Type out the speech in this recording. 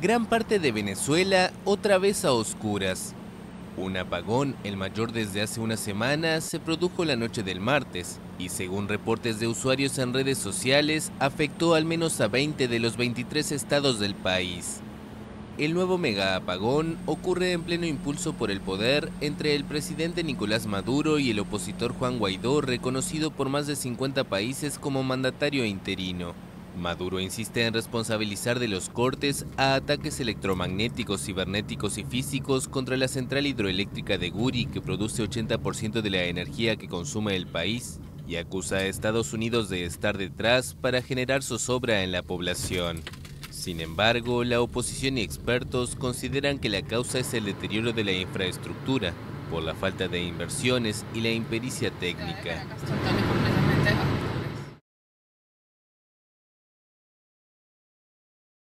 Gran parte de Venezuela otra vez a oscuras. Un apagón, el mayor desde hace una semana, se produjo la noche del martes y según reportes de usuarios en redes sociales, afectó al menos a 20 de los 23 estados del país. El nuevo mega apagón ocurre en pleno impulso por el poder entre el presidente Nicolás Maduro y el opositor Juan Guaidó, reconocido por más de 50 países como mandatario interino. Maduro insiste en responsabilizar de los cortes a ataques electromagnéticos, cibernéticos y físicos contra la central hidroeléctrica de Guri, que produce 80% de la energía que consume el país, y acusa a Estados Unidos de estar detrás para generar zozobra en la población. Sin embargo, la oposición y expertos consideran que la causa es el deterioro de la infraestructura, por la falta de inversiones y la impericia técnica.